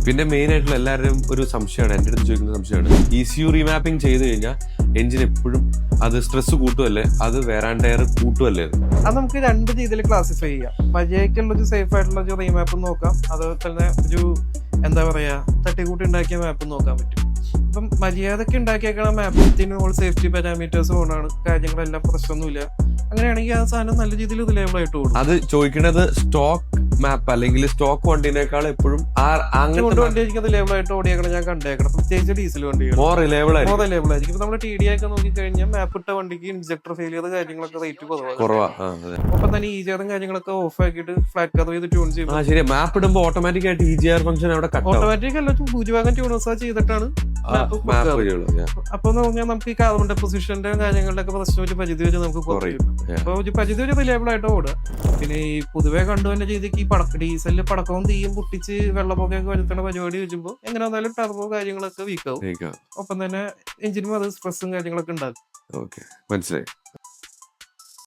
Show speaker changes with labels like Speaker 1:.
Speaker 1: പിന്നെ മെയിൻ ആയിട്ടുള്ള എല്ലാവരും ഒരു സംശയമാണ്, എൻ്റെ അടുത്ത് ചോദിക്കുന്ന സംശയമാണ്, ECU റീമാപ്പിംഗ് ചെയ്ത് കഴിഞ്ഞാൽ എഞ്ചിൻ എപ്പോഴും അത് സ്ട്രെസ് കൂട്ടുമല്ലേ, അത് വേറാൻ ടയർ കൂട്ടുമല്ലേ?
Speaker 2: അത് നമുക്ക് രണ്ട് രീതിയിൽ ക്ലാസിഫൈ ചെയ്യാം. മര്യാദയ്ക്കുള്ള ഒരു സേഫ് ആയിട്ടുള്ള ഒരു റീമാപ്പ് നോക്കാം, അതുപോലെ തന്നെ ഒരു എന്താ പറയാ തട്ടിക്കൂട്ടി ഉണ്ടാക്കിയ മാപ്പ് നോക്കാൻ പറ്റും. ഇപ്പം മര്യാദക്ക് ഉണ്ടാക്കിയേക്കണ മാപ്പ് നമ്മൾ സേഫ്റ്റി പാരാമീറ്റേഴ്സ് ഓണാണ്, കാര്യങ്ങളെല്ലാം പ്രശ്നമൊന്നുമില്ല. അങ്ങനെയാണെങ്കിൽ ആ സാധനം നല്ല രീതിയിൽ റിലയബിൾ ആയിട്ട് ഓടും.
Speaker 1: അത് ചോദിക്കുന്നത് സ്റ്റോക്ക് മാപ്പ് അല്ലെങ്കിൽ സ്റ്റോക്ക് വണ്ടിനേക്കാൾ എപ്പോഴും
Speaker 2: അങ്ങനത്തെ വണ്ടി ആയിരിക്കും റിലയബിൾ ആയിട്ട് ഓടിയേക്കണം ഞാൻ കണ്ടേക്കണം. പ്രത്യേകിച്ച് ഡീസൽ വണ്ടികൾ
Speaker 1: മോർ റിലയബിൾ
Speaker 2: ആയിരിക്കും. ഇപ്പൊ നമ്മൾ TDI ഒക്കെ നോക്കിക്കഴിഞ്ഞാൽ മാപ്പ് ഇട്ട വണ്ടിക്ക് ഇൻജക്ടർ ഫെയിലിയർ കാര്യങ്ങളൊക്കെ റേറ്റ് കുറവാണ്. ഒപ്പം തന്നെ EGR കാര്യങ്ങളൊക്കെ ഓഫ് ആക്കിയിട്ട് ഫ്ലാറ്റ് കർവ് ചെയ്ത് ട്യൂൺ ചെയ്യും.
Speaker 1: ശരി, മാപ്പ് ഇടുമ്പോൾ ഓട്ടോമാറ്റിക് ആയിട്ട് EGR ഫംഗ്ഷൻ അവിടെ
Speaker 2: ഓട്ടോമാറ്റിക് അല്ല, ഭൂരിഭാഗം ട്യൂണേഴ്സ് ചെയ്തിട്ടാണ്. അപ്പൊ നമുക്ക് ഈ കാർബൺ ഡെപ്പോസിഷന്റെ കാര്യങ്ങളുടെ ഒക്കെ പ്രശ്നം ഒരു പരിധി വരെ നമുക്ക് കുറയും. അപ്പൊ ഒരു പരിധി വരെ റിലയബിൾ ആയിട്ട് ഓടുക. പിന്നെ ഈ പൊതുവെ കണ്ടുവന്ന രീതിക്ക് ഈ ഡീസലില് പടക്കവും തീയും പൊട്ടിച്ച് വെള്ളപ്പൊക്കൊക്കെ വരുത്തുന്ന പരിപാടി വെച്ചുമ്പോൾ എങ്ങനെ വന്നാലും ടർബോ കാര്യങ്ങളൊക്കെ വീക്കാവും. ഒപ്പം തന്നെ എഞ്ചിനും അത് സ്ട്രെസ്സും കാര്യങ്ങളൊക്കെ ഉണ്ടാകും.
Speaker 1: മനസ്സിലായി.